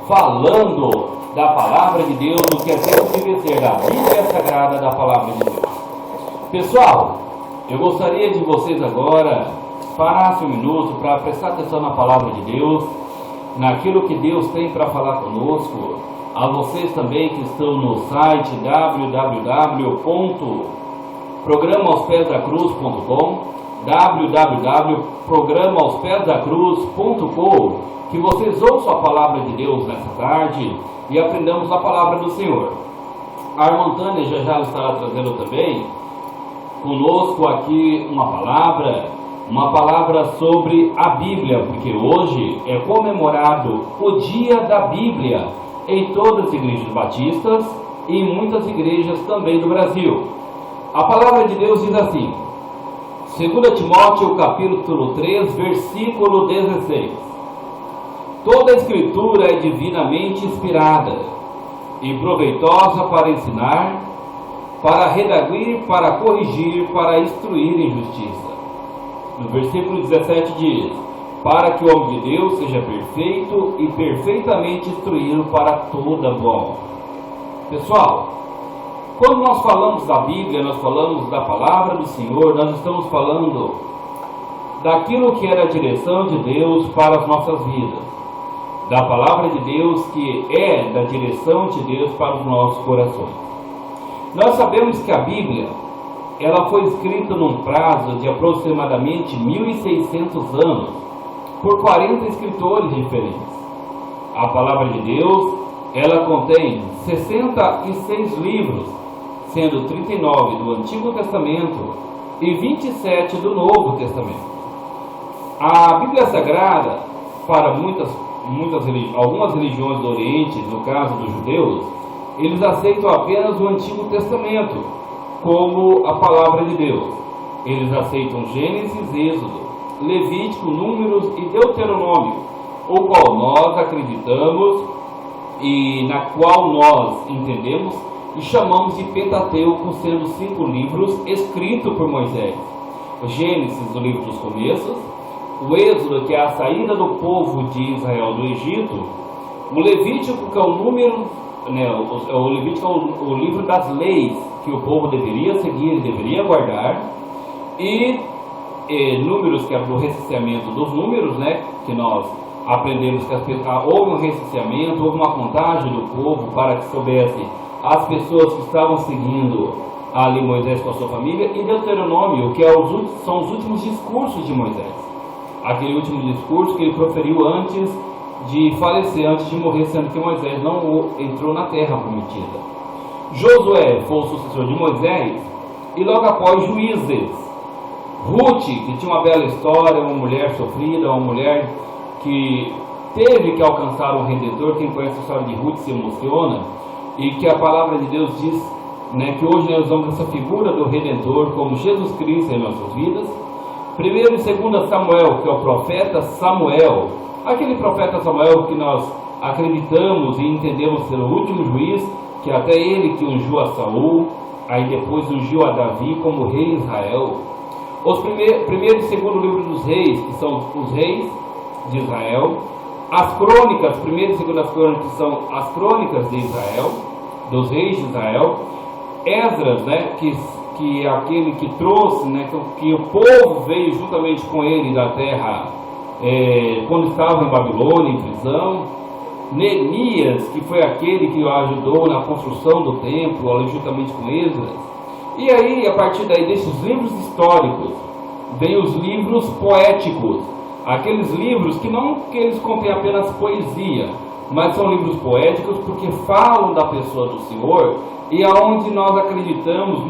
falando da palavra de Deus, do que é tempo de vencer, da Bíblia Sagrada da palavra de Deus. Pessoal, eu gostaria de vocês agora parassem um minuto para prestar atenção na palavra de Deus, naquilo que Deus tem para falar conosco. A vocês também que estão no site www.programaospesdacruz.com, www.programaospesdacruz.com, que vocês ouçam a palavra de Deus nessa tarde e aprendamos a palavra do Senhor. A irmã Tânia já estará trazendo também conosco aqui uma palavra sobre a Bíblia, porque hoje é comemorado o Dia da Bíblia em todas as igrejas batistas e em muitas igrejas também do Brasil. A palavra de Deus diz assim, 2 Timóteo capítulo 3, versículo 16: toda a escritura é divinamente inspirada e proveitosa para ensinar, para redarguir, para corrigir, para instruir em justiça. No versículo 17 diz, para que o homem de Deus seja perfeito e perfeitamente instruído para toda boa obra. Pessoal, quando nós falamos da Bíblia, nós falamos da palavra do Senhor, nós estamos falando daquilo que era a direção de Deus para as nossas vidas, da palavra de Deus que é da direção de Deus para os nossos corações. Nós sabemos que a Bíblia, ela foi escrita num prazo de aproximadamente 1600 anos, por 40 escritores diferentes. A palavra de Deus, ela contém 66 livros, sendo 39 do Antigo Testamento e 27 do Novo Testamento. A Bíblia Sagrada, para algumas religiões do Oriente, no caso dos judeus, eles aceitam apenas o Antigo Testamento como a palavra de Deus. Eles aceitam Gênesis, Êxodo, Levítico, Números e Deuteronômio, o qual nós acreditamos e na qual nós entendemos e chamamos de Pentateuco, sendo 5 livros escritos por Moisés. O Gênesis, o livro dos começos, o Êxodo, que é a saída do povo de Israel do Egito, o Levítico, que é o número, o Levítico é o livro das leis que o povo deveria seguir, deveria guardar, e Números, que é do recenseamento dos números, que nós aprendemos que houve um recenseamento, houve uma contagem do povo para que soubesse as pessoas que estavam seguindo ali Moisés com a sua família, e Deuteronômio, que são os últimos discursos de Moisés, aquele último discurso que ele proferiu antes de falecer, antes de morrer, sendo que Moisés não entrou na terra prometida. Josué foi o sucessor de Moisés, e logo após Juízes. Ruth, que tinha uma bela história, uma mulher sofrida, uma mulher que teve que alcançar um Redentor. Quem conhece a história de Ruth se emociona, e que a palavra de Deus diz que hoje nós usamos essa figura do Redentor como Jesus Cristo em nossas vidas. 1 e 2 Samuel, que é o profeta Samuel, aquele profeta Samuel que nós acreditamos e entendemos ser o último juiz, que até ele que ungiu a Saul, aí depois ungiu a Davi como rei de Israel. Os primeiro e segundo livro dos reis, que são os reis de Israel. As crônicas, primeira e segunda crônicas, que são as crônicas de Israel, dos reis de Israel. Esdras, que é aquele que trouxe, que o povo veio juntamente com ele da terra, quando estava em Babilônia, em prisão. Neemias, que foi aquele que o ajudou na construção do templo, ali juntamente com Esdras. E aí, a partir daí desses livros históricos, vem os livros poéticos, aqueles livros que eles contêm apenas poesia, mas são livros poéticos porque falam da pessoa do Senhor, e aonde nós acreditamos os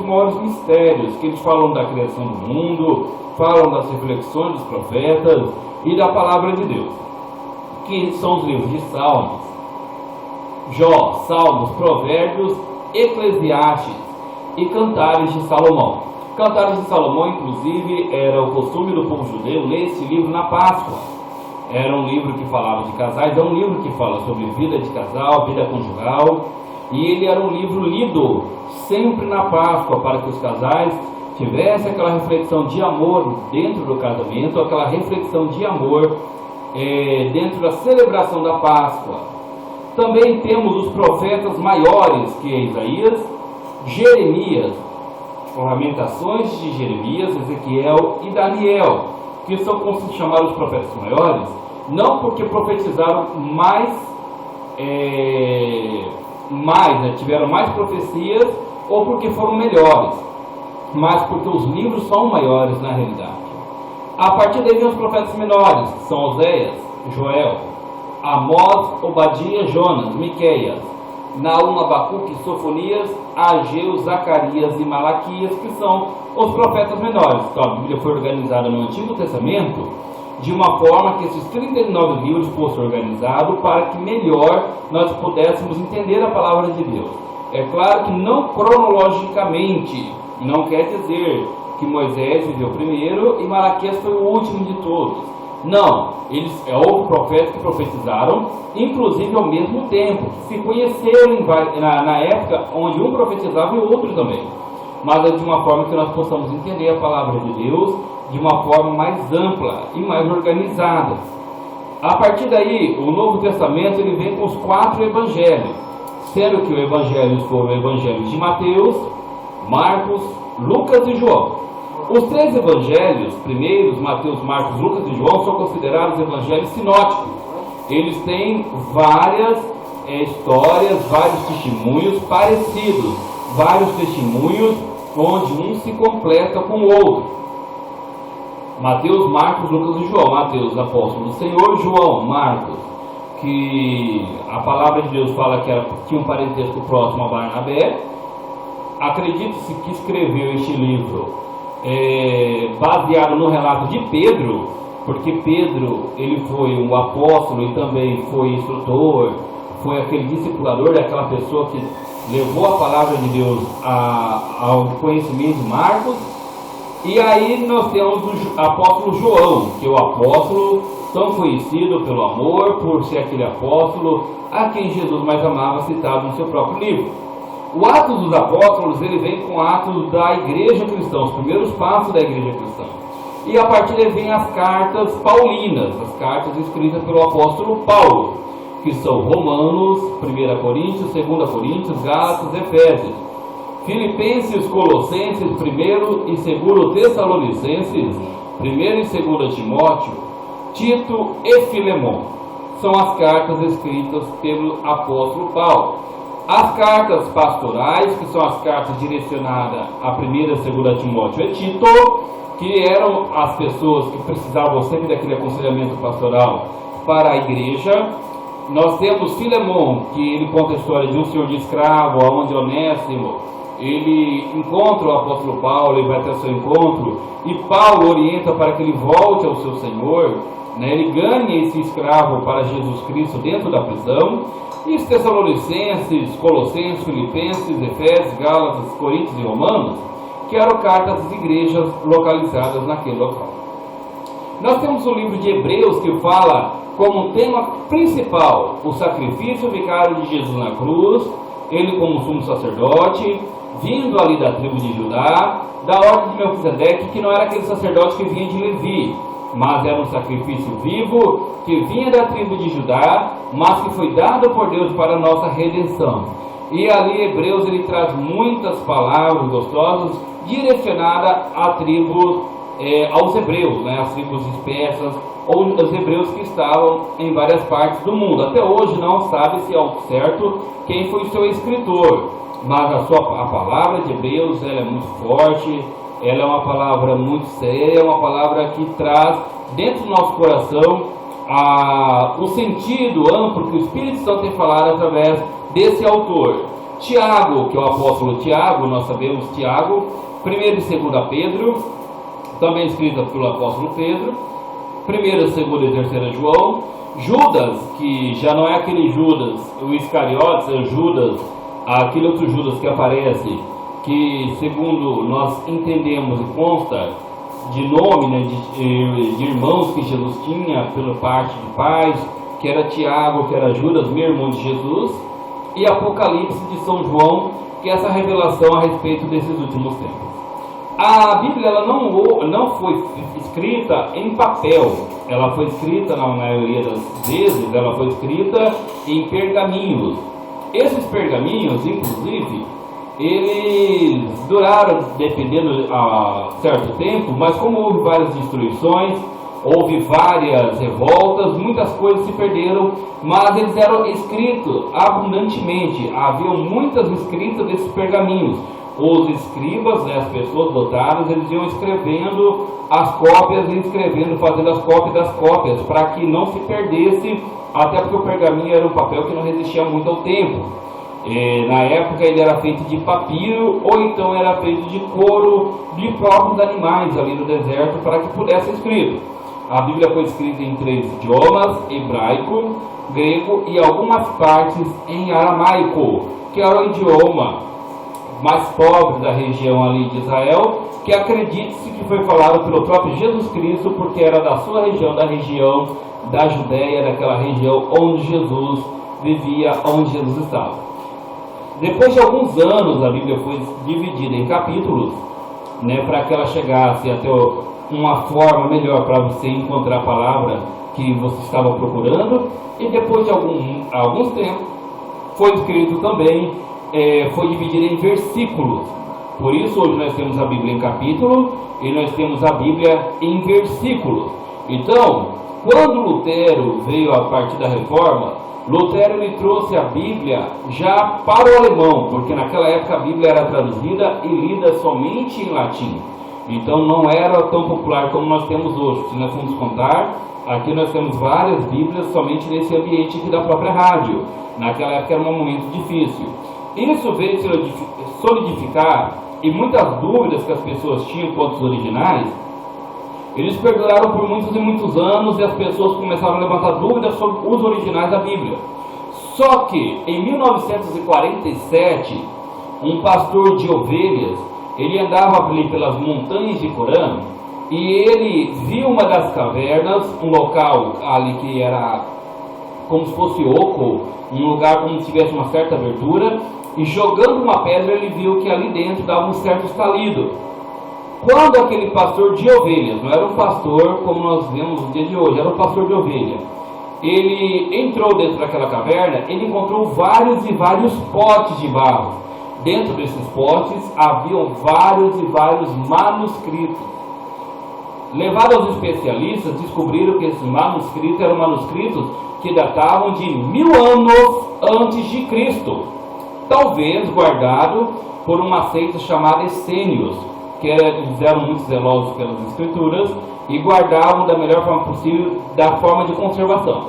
maiores mistérios, que eles falam da criação do mundo, falam das reflexões dos profetas e da palavra de Deus, que são os livros de Salmos, Jó, Salmos, Provérbios, Eclesiastes e Cantares de Salomão. Cantares de Salomão, inclusive, era o costume do povo judeu ler esse livro na Páscoa. Era um livro que falava de casais, é um livro que fala sobre vida de casal, vida conjugal, e ele era um livro lido sempre na Páscoa, para que os casais tivessem aquela reflexão de amor dentro do casamento, aquela reflexão de amor dentro da celebração da Páscoa. Também temos os profetas maiores, que é Isaías, Jeremias, Lamentações de Jeremias, Ezequiel e Daniel, que são como se chamar os profetas maiores, não porque profetizaram tiveram mais profecias, ou porque foram melhores, mas porque os livros são maiores na realidade. A partir daí vem os profetas menores, que são Oséias, Joel, Amós, Obadias, Jonas, Miqueias, Naum, Abacuque, Sofonias, Ageu, Zacarias e Malaquias, que são os profetas menores. Então a Bíblia foi organizada no Antigo Testamento de uma forma que esses 39 livros fossem organizados para que melhor nós pudéssemos entender a palavra de Deus. É claro que não cronologicamente, não quer dizer que Moisés viveu primeiro e Malaquias foi o último de todos. Não, houve profetas que profetizaram, inclusive ao mesmo tempo, que se conheceram na época onde um profetizava e o outro também. Mas é de uma forma que nós possamos entender a palavra de Deus de uma forma mais ampla e mais organizada. A partir daí, o Novo Testamento ele vem com os 4 evangelhos, sendo que os evangelhos foram o evangelho de Mateus, Marcos, Lucas e João. Os 3 evangelhos, primeiros, Mateus, Marcos, Lucas e João, são considerados evangelhos sinóticos. Eles têm várias histórias, vários testemunhos parecidos, vários testemunhos onde um se completa com o outro. Mateus, Marcos, Lucas e João. Mateus, apóstolo do Senhor. João, Marcos, que a palavra de Deus fala que tinha um parentesco próximo a Barnabé. Acredita-se que escreveu este livro baseado no relato de Pedro, porque Pedro ele foi um apóstolo e também foi instrutor, foi aquele discipulador daquela pessoa que levou a palavra de Deus ao conhecimento de Marcos. E aí nós temos o apóstolo João, que é o apóstolo tão conhecido pelo amor, por ser aquele apóstolo a quem Jesus mais amava, citado no seu próprio livro. O Atos dos Apóstolos, ele vem com Atos da Igreja Cristã, os primeiros passos da Igreja Cristã. E a partir daí vem as cartas paulinas, as cartas escritas pelo apóstolo Paulo, que são Romanos, 1 Coríntios, 2 Coríntios, Gálatas, Efésios, Filipenses, Colossenses, 1 e 2 Tessalonicenses, 1 e 2 Timóteo, Tito e Filemon. São as cartas escritas pelo apóstolo Paulo. As cartas pastorais, que são as cartas direcionadas a 1 e 2 Timóteo e Tito, que eram as pessoas que precisavam sempre daquele aconselhamento pastoral para a igreja. Nós temos Filemon, que ele conta a história de um senhor de escravo, onde Onésimo, ele encontra o apóstolo Paulo, ele vai até o seu encontro, e Paulo orienta para que ele volte ao seu senhor, ele ganha esse escravo para Jesus Cristo dentro da prisão. E os Tessalonicenses, Colossenses, Filipenses, Efésios, Gálatas, Coríntios e Romanos, que eram cartas das igrejas localizadas naquele local. Nós temos o livro de Hebreus, que fala como tema principal o sacrifício vicário de Jesus na cruz, ele como sumo sacerdote, vindo ali da tribo de Judá, da ordem de Melquisedeque, que não era aquele sacerdote que vinha de Levi, mas era um sacrifício vivo que vinha da tribo de Judá, mas que foi dado por Deus para a nossa redenção. E ali Hebreus ele traz muitas palavras gostosas direcionadas a tribos, aos hebreus, as tribos dispersas, ou os hebreus que estavam em várias partes do mundo. Até hoje não sabe-se ao certo quem foi o seu escritor, mas a palavra de Hebreus ela é muito forte. Ela é uma palavra muito séria, é uma palavra que traz dentro do nosso coração o sentido amplo que o Espírito Santo tem falado através desse autor. Tiago, que é o apóstolo Tiago, nós sabemos Tiago, 1 e 2 Pedro, também escrita pelo apóstolo Pedro, 1, 2 e 3 João, Judas, que já não é aquele Judas, o Iscariotes, é o Judas, aquele outro Judas que aparece, que segundo nós entendemos e consta de nome, de irmãos que Jesus tinha pela parte de pais, que era Tiago, que era Judas, meu irmão de Jesus, e Apocalipse de São João, que é essa revelação a respeito desses últimos tempos. A Bíblia ela não foi escrita em papel, ela foi escrita, na maioria das vezes, ela foi escrita em pergaminhos. Esses pergaminhos, inclusive, eles duraram, dependendo a certo tempo, mas como houve várias destruições, houve várias revoltas, muitas coisas se perderam, mas eles eram escritos abundantemente, havia muitas escritas desses pergaminhos. Os escribas, né, as pessoas dotadas, eles iam escrevendo as cópias e escrevendo, fazendo as cópias das cópias, para que não se perdesse, até porque o pergaminho era um papel que não resistia muito ao tempo. Na época ele era feito de papiro, ou então era feito de couro de próprios animais ali no deserto, para que pudesse ser escrito. A Bíblia foi escrita em 3 idiomas, hebraico, grego e algumas partes em aramaico, que era o idioma mais pobre da região ali de Israel, que acredite-se que foi falado pelo próprio Jesus Cristo, porque era da sua região, da região da Judéia, daquela região onde Jesus vivia, onde Jesus estava. Depois de alguns anos, a Bíblia foi dividida em capítulos, né, para que ela chegasse até uma forma melhor para você encontrar a palavra que você estava procurando, e depois de alguns tempos, foi escrito também, foi dividido em versículos. Por isso hoje nós temos a Bíblia em capítulo e nós temos a Bíblia em versículos. Então, quando Lutero veio a partir da Reforma, Lutero ele trouxe a Bíblia já para o alemão, porque naquela época a Bíblia era traduzida e lida somente em latim. Então não era tão popular como nós temos hoje. Se nós formos contar, aqui nós temos várias Bíblias somente nesse ambiente aqui da própria rádio. Naquela época era um momento difícil. Isso veio solidificar, e muitas dúvidas que as pessoas tinham quanto aos originais, eles perduraram por muitos e muitos anos, e as pessoas começaram a levantar dúvidas sobre os originais da Bíblia. Só que em 1947, um pastor de ovelhas, ele andava ali pelas montanhas de Corã, e ele viu uma das cavernas, um local ali que era como se fosse oco, um lugar como se tivesse uma certa abertura, e jogando uma pedra ele viu que ali dentro dava um certo estalido. Quando aquele pastor de ovelhas, não era um pastor como nós vemos no dia de hoje, era um pastor de ovelha, ele entrou dentro daquela caverna, ele encontrou vários e vários potes de barro. Dentro desses potes haviam vários e vários manuscritos. Levados aos especialistas, descobriram que esses manuscritos eram manuscritos que datavam de 1000 anos antes de Cristo. Talvez guardado por uma seita chamada essênios, que eles eram muito zelosos pelas escrituras e guardavam da melhor forma possível, da forma de conservação.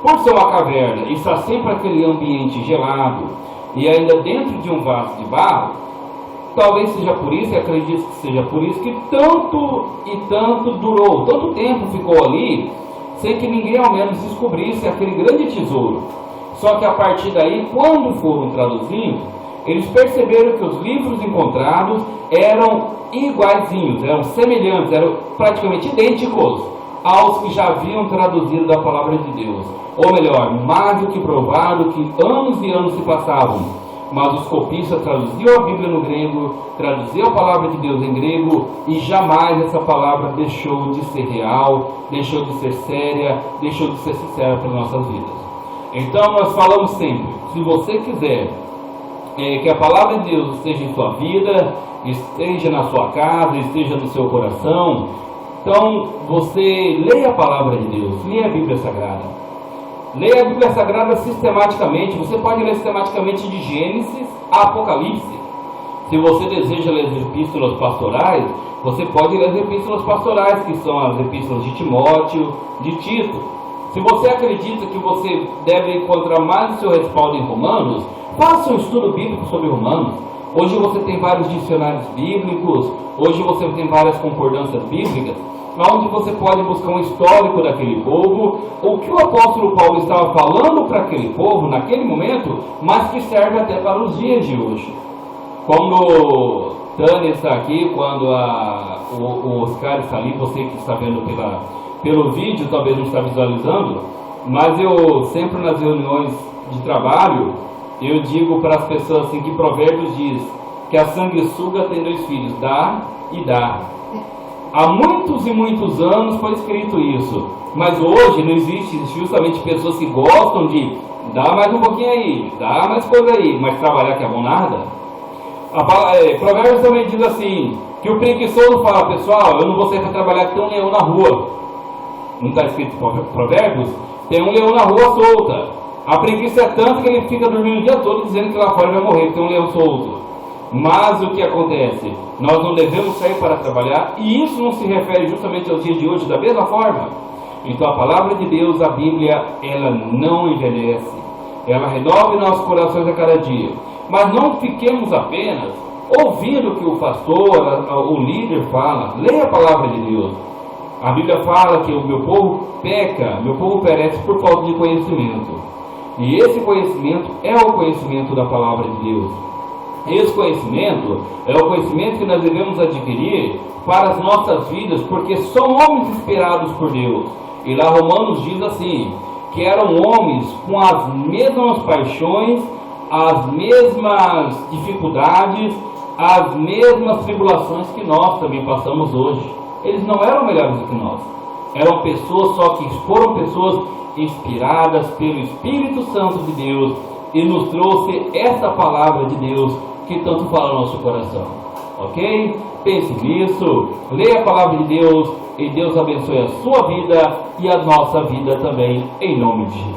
Por ser uma caverna e estar sempre aquele ambiente gelado e ainda dentro de um vaso de barro, talvez seja por isso, e acredito que seja por isso, que tanto durou, tanto tempo ficou ali, sem que ninguém ao menos descobrisse aquele grande tesouro. Só que a partir daí, quando foram traduzindo, eles perceberam que os livros encontrados eram iguaizinhos, eram semelhantes, eram praticamente idênticos aos que já haviam traduzido da palavra de Deus. Ou melhor, mais do que provado que anos e anos se passavam, mas os copistas traduziam a Bíblia no grego, traduziam a palavra de Deus em grego, e jamais essa palavra deixou de ser real, deixou de ser séria, deixou de ser sincera para nossas vidas. Então nós falamos sempre, se você quiser que a palavra de Deus esteja em sua vida, esteja na sua casa, esteja no seu coração, então você leia a palavra de Deus, leia a Bíblia Sagrada. Leia a Bíblia Sagrada sistematicamente. Você pode ler sistematicamente de Gênesis a Apocalipse. Se você deseja ler as epístolas pastorais, você pode ler as epístolas pastorais, que são as epístolas de Timóteo, de Tito. Se você acredita que você deve encontrar mais o seu respaldo em Romanos, faça um estudo bíblico sobre Romanos. Hoje você tem vários dicionários bíblicos, hoje você tem várias concordâncias bíblicas, onde você pode buscar um histórico daquele povo, o que o apóstolo Paulo estava falando para aquele povo naquele momento, mas que serve até para os dias de hoje. Como Tânia está aqui, quando o Oscar está ali, você que está vendo pelo vídeo, talvez não está visualizando, mas eu sempre nas reuniões de trabalho, eu digo para as pessoas assim que Provérbios diz que a sanguessuga tem 2 filhos, dá e dá. Há muitos e muitos anos foi escrito isso, mas hoje não existe justamente pessoas que gostam de dar mais um pouquinho aí, dá mais coisa aí, mas trabalhar que é bom nada. Provérbios também diz assim, que o preguiçoso fala, pessoal, eu não vou sair para trabalhar que tem um leão na rua. Não está escrito em Provérbios? Tem um leão na rua solta. A preguiça é tanto que ele fica dormindo o dia todo dizendo que lá fora vai morrer, que tem um leão solto. Mas o que acontece? Nós não devemos sair para trabalhar, e isso não se refere justamente aos dias de hoje da mesma forma. Então a palavra de Deus, a Bíblia, ela não envelhece, ela renova em nossos corações a cada dia. Mas não fiquemos apenas ouvindo o que o pastor, o líder fala. Leia a palavra de Deus. A Bíblia fala que o meu povo peca, meu povo perece por falta de conhecimento. E esse conhecimento é o conhecimento da palavra de Deus. Esse conhecimento é o conhecimento que nós devemos adquirir para as nossas vidas, porque são homens inspirados por Deus. E lá Romanos diz assim, que eram homens com as mesmas paixões, as mesmas dificuldades, as mesmas tribulações que nós também passamos hoje. Eles não eram melhores do que nós. Eram pessoas, só que foram pessoas inspiradas pelo Espírito Santo de Deus, e nos trouxe essa palavra de Deus que tanto fala no nosso coração. Ok? Pense nisso, leia a palavra de Deus, e Deus abençoe a sua vida e a nossa vida também, em nome de Jesus.